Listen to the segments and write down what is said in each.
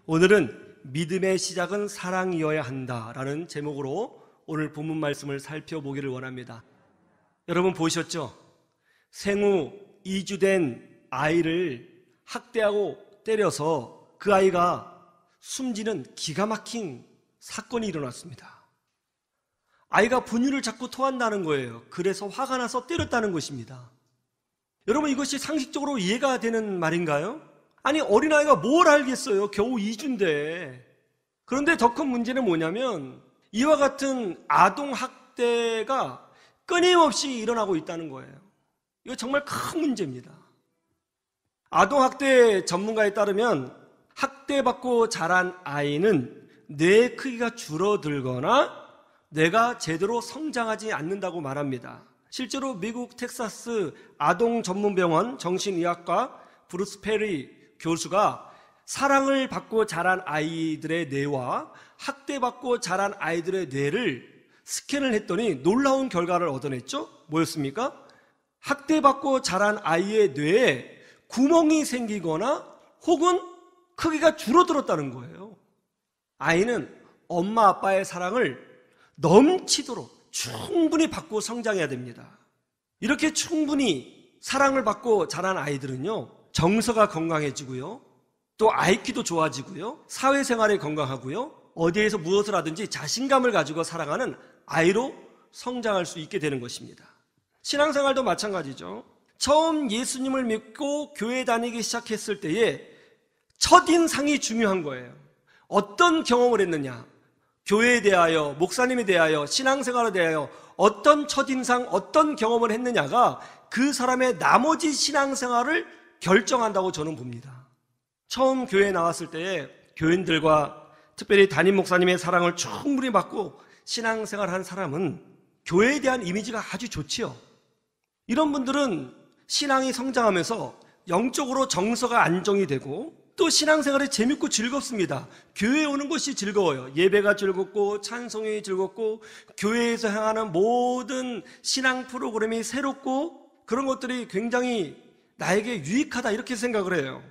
오늘은 믿음의 시작은 사랑이어야 한다라는 제목으로 오늘 본문 말씀을 살펴보기를 원합니다. 여러분 보셨죠? 생후 2주 된 아이를 학대하고 때려서 그 아이가 숨지는 기가 막힌 사건이 일어났습니다. 아이가 분유를 자꾸 토한다는 거예요. 그래서 화가 나서 때렸다는 것입니다. 여러분 이것이 상식적으로 이해가 되는 말인가요? 아니 어린아이가 뭘 알겠어요. 겨우 2주인데. 그런데 더 큰 문제는 뭐냐면 이와 같은 아동학대가 끊임없이 일어나고 있다는 거예요. 이거 정말 큰 문제입니다. 아동학대 전문가에 따르면 학대받고 자란 아이는 뇌의 크기가 줄어들거나 뇌가 제대로 성장하지 않는다고 말합니다. 실제로 미국 텍사스 아동전문병원 정신의학과 브루스 페리 교수가 사랑을 받고 자란 아이들의 뇌와 학대받고 자란 아이들의 뇌를 스캔을 했더니 놀라운 결과를 얻어냈죠? 뭐였습니까? 학대받고 자란 아이의 뇌에 구멍이 생기거나 혹은 크기가 줄어들었다는 거예요. 아이는 엄마 아빠의 사랑을 넘치도록 충분히 받고 성장해야 됩니다. 이렇게 충분히 사랑을 받고 자란 아이들은요, 정서가 건강해지고요, 또 IQ도 좋아지고요, 사회생활이 건강하고요, 어디에서 무엇을 하든지 자신감을 가지고 살아가는 아이로 성장할 수 있게 되는 것입니다. 신앙생활도 마찬가지죠. 처음 예수님을 믿고 교회 다니기 시작했을 때에 첫인상이 중요한 거예요. 어떤 경험을 했느냐, 교회에 대하여, 목사님에 대하여, 신앙생활에 대하여 어떤 첫인상, 어떤 경험을 했느냐가 그 사람의 나머지 신앙생활을 결정한다고 저는 봅니다. 처음 교회에 나왔을 때에 교인들과 특별히 담임 목사님의 사랑을 충분히 받고 신앙생활한 사람은 교회에 대한 이미지가 아주 좋지요. 이런 분들은 신앙이 성장하면서 영적으로 정서가 안정이 되고 또 신앙생활이 재밌고 즐겁습니다. 교회에 오는 것이 즐거워요. 예배가 즐겁고 찬송이 즐겁고 교회에서 행하는 모든 신앙 프로그램이 새롭고 그런 것들이 굉장히 나에게 유익하다 이렇게 생각을 해요.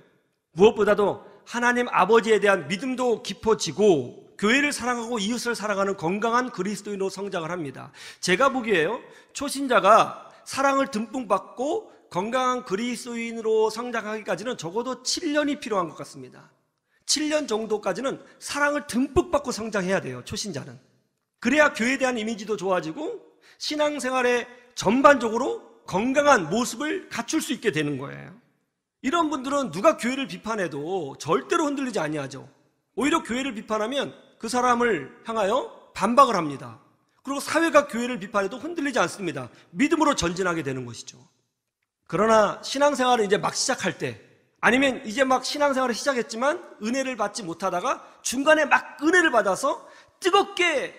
무엇보다도 하나님 아버지에 대한 믿음도 깊어지고 교회를 사랑하고 이웃을 사랑하는 건강한 그리스도인으로 성장을 합니다. 제가 보기에요, 초신자가 사랑을 듬뿍 받고 건강한 그리스도인으로 성장하기까지는 적어도 7년이 필요한 것 같습니다. 7년 정도까지는 사랑을 듬뿍 받고 성장해야 돼요, 초신자는. 그래야 교회에 대한 이미지도 좋아지고 신앙생활에 전반적으로 건강한 모습을 갖출 수 있게 되는 거예요. 이런 분들은 누가 교회를 비판해도 절대로 흔들리지 아니하죠. 오히려 교회를 비판하면 그 사람을 향하여 반박을 합니다. 그리고 사회가 교회를 비판해도 흔들리지 않습니다. 믿음으로 전진하게 되는 것이죠. 그러나 신앙생활을 이제 막 시작할 때, 아니면 이제 막 신앙생활을 시작했지만 은혜를 받지 못하다가 중간에 막 은혜를 받아서 뜨겁게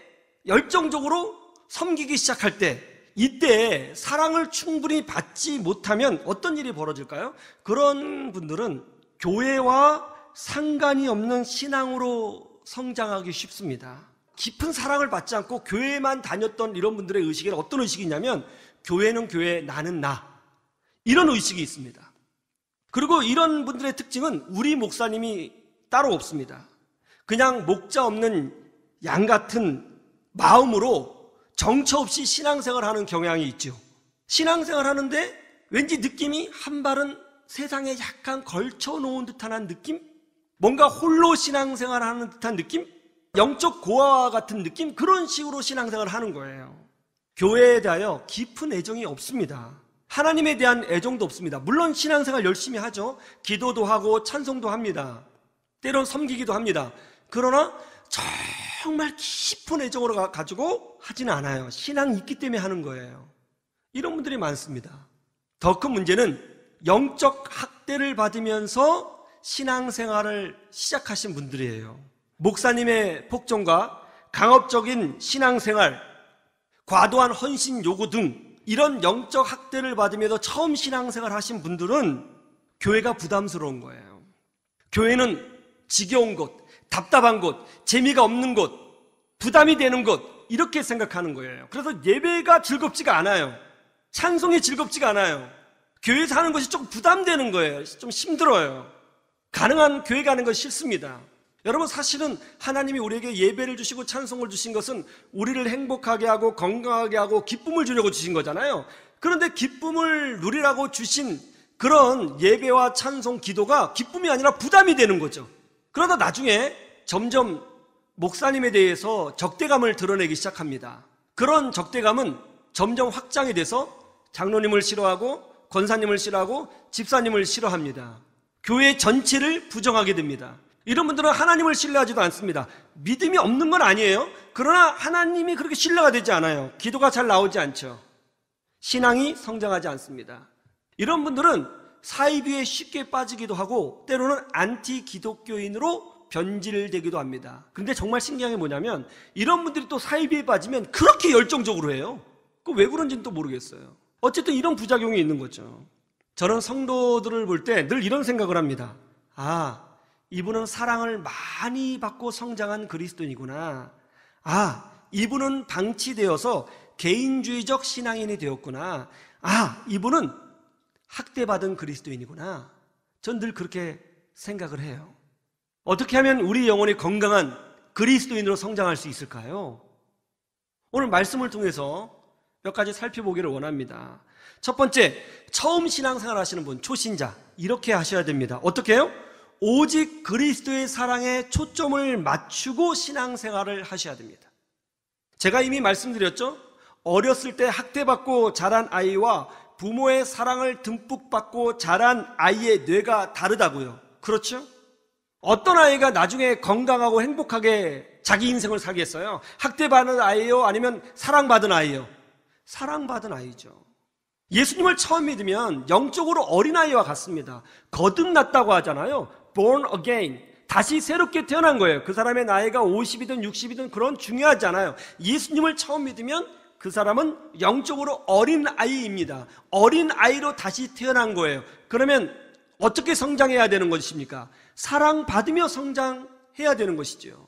열정적으로 섬기기 시작할 때, 이때 사랑을 충분히 받지 못하면 어떤 일이 벌어질까요? 그런 분들은 교회와 상관이 없는 신앙으로 성장하기 쉽습니다. 깊은 사랑을 받지 않고 교회만 다녔던 이런 분들의 의식에는 어떤 의식이냐면 교회는 교회, 나는 나, 이런 의식이 있습니다. 그리고 이런 분들의 특징은 우리 목사님이 따로 없습니다. 그냥 목자 없는 양 같은 마음으로 정처 없이 신앙생활을 하는 경향이 있죠. 신앙생활 하는데 왠지 느낌이 한 발은 세상에 약간 걸쳐놓은 듯한 느낌? 뭔가 홀로 신앙생활을 하는 듯한 느낌? 영적 고아와 같은 느낌? 그런 식으로 신앙생활을 하는 거예요. 교회에 대하여 깊은 애정이 없습니다. 하나님에 대한 애정도 없습니다. 물론 신앙생활 열심히 하죠. 기도도 하고 찬송도 합니다. 때론 섬기기도 합니다. 그러나 정말 깊은 애정으로 가지고 하지는 않아요. 신앙이 있기 때문에 하는 거예요. 이런 분들이 많습니다. 더 큰 문제는 영적 학대를 받으면서 신앙생활을 시작하신 분들이에요. 목사님의 폭정과 강압적인 신앙생활, 과도한 헌신 요구 등 이런 영적 학대를 받으면서 처음 신앙생활 하신 분들은 교회가 부담스러운 거예요. 교회는 지겨운 곳, 답답한 곳, 재미가 없는 곳, 부담이 되는 곳, 이렇게 생각하는 거예요. 그래서 예배가 즐겁지가 않아요. 찬송이 즐겁지가 않아요. 교회에서 하는 것이 조금 부담되는 거예요. 좀 힘들어요. 가능한 교회 가는 것이 싫습니다. 여러분, 사실은 하나님이 우리에게 예배를 주시고 찬송을 주신 것은 우리를 행복하게 하고 건강하게 하고 기쁨을 주려고 주신 거잖아요. 그런데 기쁨을 누리라고 주신 그런 예배와 찬송, 기도가 기쁨이 아니라 부담이 되는 거죠. 그러다 나중에 점점 목사님에 대해서 적대감을 드러내기 시작합니다. 그런 적대감은 점점 확장이 돼서 장로님을 싫어하고 권사님을 싫어하고 집사님을 싫어합니다. 교회 전체를 부정하게 됩니다. 이런 분들은 하나님을 신뢰하지도 않습니다. 믿음이 없는 건 아니에요. 그러나 하나님이 그렇게 신뢰가 되지 않아요. 기도가 잘 나오지 않죠. 신앙이 성장하지 않습니다. 이런 분들은 사이비에 쉽게 빠지기도 하고 때로는 안티 기독교인으로 변질되기도 합니다. 그런데 정말 신기한 게 뭐냐면 이런 분들이 또 사이비에 빠지면 그렇게 열정적으로 해요. 그 왜 그런지는 또 모르겠어요. 어쨌든 이런 부작용이 있는 거죠. 저는 성도들을 볼 때 늘 이런 생각을 합니다. 아, 이분은 사랑을 많이 받고 성장한 그리스도인이구나. 아, 이분은 방치되어서 개인주의적 신앙인이 되었구나. 아, 이분은 학대받은 그리스도인이구나. 전 늘 그렇게 생각을 해요. 어떻게 하면 우리 영혼이 건강한 그리스도인으로 성장할 수 있을까요? 오늘 말씀을 통해서 몇 가지 살펴보기를 원합니다. 첫 번째, 처음 신앙생활 하시는 분, 초신자, 이렇게 하셔야 됩니다. 어떻게 해요? 오직 그리스도의 사랑에 초점을 맞추고 신앙생활을 하셔야 됩니다. 제가 이미 말씀드렸죠? 어렸을 때 학대받고 자란 아이와 부모의 사랑을 듬뿍 받고 자란 아이의 뇌가 다르다고요. 그렇죠? 어떤 아이가 나중에 건강하고 행복하게 자기 인생을 살겠어요? 학대받은 아이요? 아니면 사랑받은 아이요? 사랑받은 아이죠. 예수님을 처음 믿으면 영적으로 어린아이와 같습니다. 거듭났다고 하잖아요. born again. 다시 새롭게 태어난 거예요. 그 사람의 나이가 50이든 60이든 그런 중요하지 않아요. 예수님을 처음 믿으면 그 사람은 영적으로 어린아이입니다. 어린아이로 다시 태어난 거예요. 그러면 어떻게 성장해야 되는 것입니까? 사랑받으며 성장해야 되는 것이죠.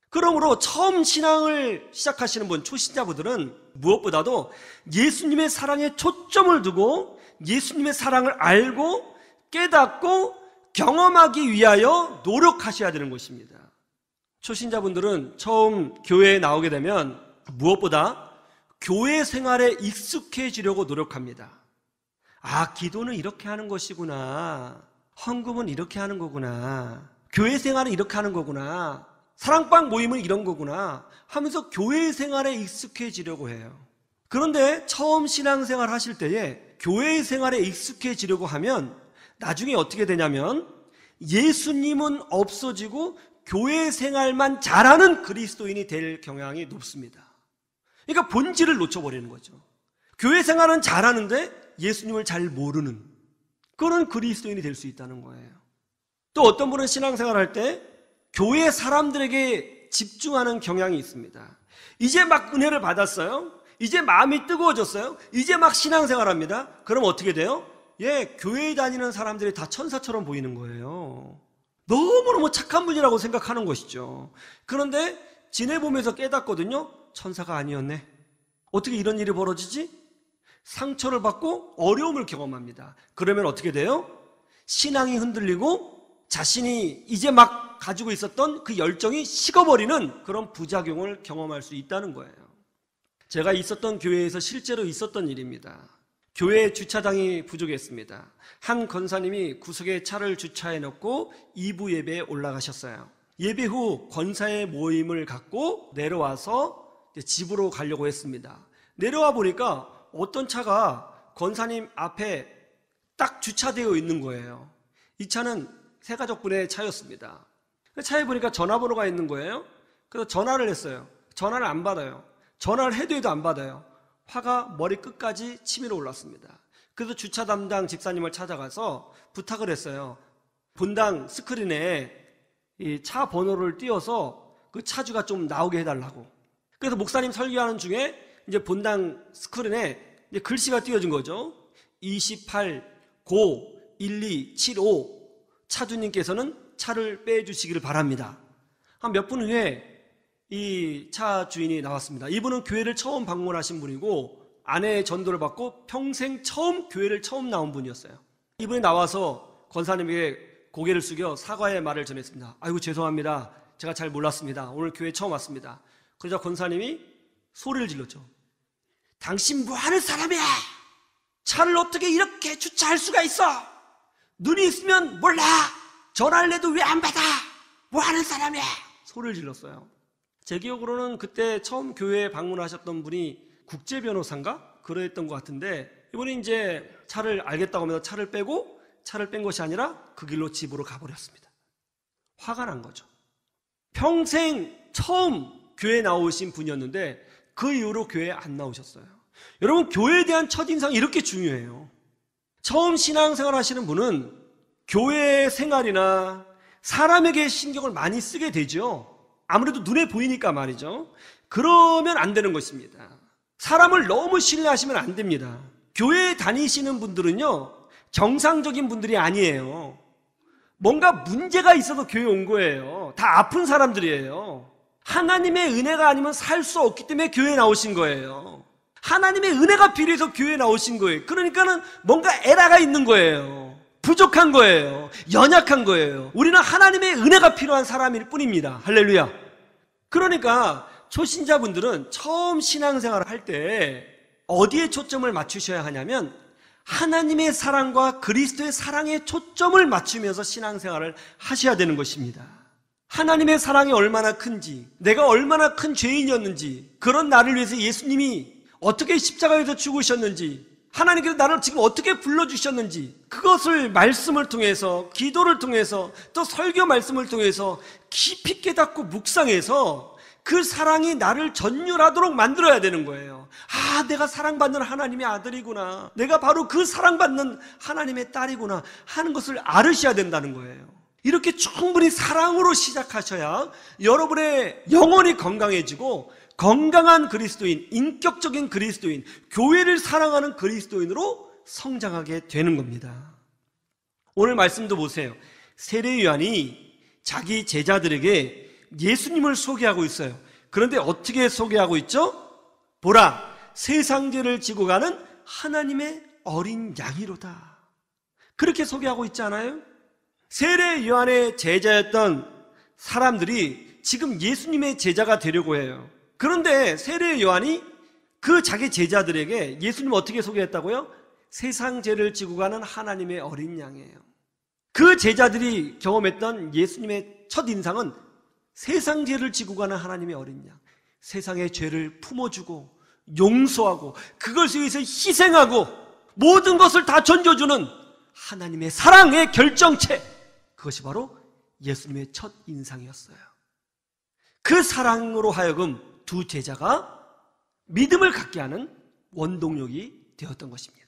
그러므로 처음 신앙을 시작하시는 분, 초신자분들은 무엇보다도 예수님의 사랑에 초점을 두고 예수님의 사랑을 알고 깨닫고 경험하기 위하여 노력하셔야 되는 것입니다. 초신자분들은 처음 교회에 나오게 되면 무엇보다 교회 생활에 익숙해지려고 노력합니다. 아, 기도는 이렇게 하는 것이구나. 헌금은 이렇게 하는 거구나. 교회 생활은 이렇게 하는 거구나. 사랑방 모임은 이런 거구나 하면서 교회 생활에 익숙해지려고 해요. 그런데 처음 신앙생활 하실 때에 교회 생활에 익숙해지려고 하면 나중에 어떻게 되냐면 예수님은 없어지고 교회 생활만 잘하는 그리스도인이 될 경향이 높습니다. 그러니까 본질을 놓쳐버리는 거죠. 교회 생활은 잘하는데 예수님을 잘 모르는 그런 그리스도인이 될 수 있다는 거예요. 또 어떤 분은 신앙생활 할 때 교회 사람들에게 집중하는 경향이 있습니다. 이제 막 은혜를 받았어요. 이제 마음이 뜨거워졌어요. 이제 막 신앙생활합니다. 그럼 어떻게 돼요? 교회에 다니는 사람들이 다 천사처럼 보이는 거예요. 너무너무 착한 분이라고 생각하는 것이죠. 그런데 지내보면서 깨닫거든요. 천사가 아니었네. 어떻게 이런 일이 벌어지지? 상처를 받고 어려움을 경험합니다. 그러면 어떻게 돼요? 신앙이 흔들리고 자신이 이제 막 가지고 있었던 그 열정이 식어버리는 그런 부작용을 경험할 수 있다는 거예요. 제가 있었던 교회에서 실제로 있었던 일입니다. 교회 주차장이 부족했습니다. 한 권사님이 구석에 차를 주차해 놓고 2부 예배에 올라가셨어요. 예배 후 권사의 모임을 갖고 내려와서 집으로 가려고 했습니다. 내려와 보니까 어떤 차가 권사님 앞에 딱 주차되어 있는 거예요. 이 차는 세가족분의 차였습니다. 차에 보니까 전화번호가 있는 거예요. 그래서 전화를 했어요. 전화를 안 받아요. 전화를 해도 안 받아요. 화가 머리 끝까지 치밀어 올랐습니다. 그래서 주차 담당 집사님을 찾아가서 부탁을 했어요. 본당 스크린에 이 차 번호를 띄워서 그 차주가 좀 나오게 해달라고. 그래서 목사님 설교하는 중에 이제 본당 스크린에 이제 글씨가 띄어진 거죠. 28-고-1275 차주님께서는 차를 빼주시기를 바랍니다. 한 몇 분 후에 이 차 주인이 나왔습니다. 이분은 교회를 처음 방문하신 분이고 아내의 전도를 받고 평생 교회를 처음 나온 분이었어요. 이분이 나와서 권사님에게 고개를 숙여 사과의 말을 전했습니다. 아이고 죄송합니다. 제가 잘 몰랐습니다. 오늘 교회 처음 왔습니다. 그러자 권사님이 소리를 질렀죠. 당신 뭐하는 사람이야? 차를 어떻게 이렇게 주차할 수가 있어? 눈이 있으면 몰라. 전화를 해도 왜 안 받아? 뭐하는 사람이야? 소리를 질렀어요. 제 기억으로는 그때 처음 교회에 방문하셨던 분이 국제 변호사인가? 그랬던 것 같은데 이분이 이제 차를 알겠다고 하면서 차를 빼고 차를 뺀 것이 아니라 그 길로 집으로 가버렸습니다. 화가 난 거죠. 평생 처음 교회에 나오신 분이었는데 그 이후로 교회에 안 나오셨어요. 여러분, 교회에 대한 첫인상이 이렇게 중요해요. 처음 신앙생활 하시는 분은 교회 생활이나 사람에게 신경을 많이 쓰게 되죠. 아무래도 눈에 보이니까 말이죠. 그러면 안 되는 것입니다. 사람을 너무 신뢰하시면 안 됩니다. 교회에 다니시는 분들은요, 정상적인 분들이 아니에요. 뭔가 문제가 있어서 교회에 온 거예요. 다 아픈 사람들이에요. 하나님의 은혜가 아니면 살 수 없기 때문에 교회에 나오신 거예요. 하나님의 은혜가 필요해서 교회에 나오신 거예요. 그러니까는 뭔가 에러가 있는 거예요. 부족한 거예요. 연약한 거예요. 우리는 하나님의 은혜가 필요한 사람일 뿐입니다. 할렐루야. 그러니까 초신자분들은 처음 신앙생활을 할 때 어디에 초점을 맞추셔야 하냐면 하나님의 사랑과 그리스도의 사랑에 초점을 맞추면서 신앙생활을 하셔야 되는 것입니다. 하나님의 사랑이 얼마나 큰지, 내가 얼마나 큰 죄인이었는지, 그런 나를 위해서 예수님이 어떻게 십자가에서 죽으셨는지, 하나님께서 나를 지금 어떻게 불러주셨는지, 그것을 말씀을 통해서, 기도를 통해서, 또 설교 말씀을 통해서 깊이 깨닫고 묵상해서 그 사랑이 나를 전율하도록 만들어야 되는 거예요. 아, 내가 사랑받는 하나님의 아들이구나, 내가 바로 그 사랑받는 하나님의 딸이구나 하는 것을 알으셔야 된다는 거예요. 이렇게 충분히 사랑으로 시작하셔야 여러분의 영혼이 건강해지고 건강한 그리스도인, 인격적인 그리스도인, 교회를 사랑하는 그리스도인으로 성장하게 되는 겁니다. 오늘 말씀도 보세요. 세례 요한이 자기 제자들에게 예수님을 소개하고 있어요. 그런데 어떻게 소개하고 있죠? 보라, 세상 죄를 지고 가는 하나님의 어린 양이로다. 그렇게 소개하고 있지 않아요? 세례 요한의 제자였던 사람들이 지금 예수님의 제자가 되려고 해요. 그런데 세례 요한이 그 자기 제자들에게 예수님을 어떻게 소개했다고요? 세상 죄를 지고 가는 하나님의 어린 양이에요. 그 제자들이 경험했던 예수님의 첫 인상은 세상 죄를 지고 가는 하나님의 어린 양, 세상의 죄를 품어주고 용서하고 그것을 위해서 희생하고 모든 것을 다 전져주는 하나님의 사랑의 결정체, 그것이 바로 예수님의 첫 인상이었어요. 그 사랑으로 하여금 두 제자가 믿음을 갖게 하는 원동력이 되었던 것입니다.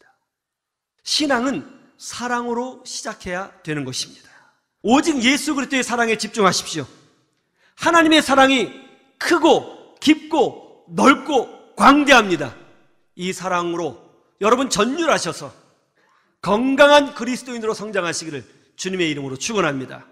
신앙은 사랑으로 시작해야 되는 것입니다. 오직 예수 그리스도의 사랑에 집중하십시오. 하나님의 사랑이 크고 깊고 넓고 광대합니다. 이 사랑으로 여러분 전율하셔서 건강한 그리스도인으로 성장하시기를 주님의 이름으로 축원합니다.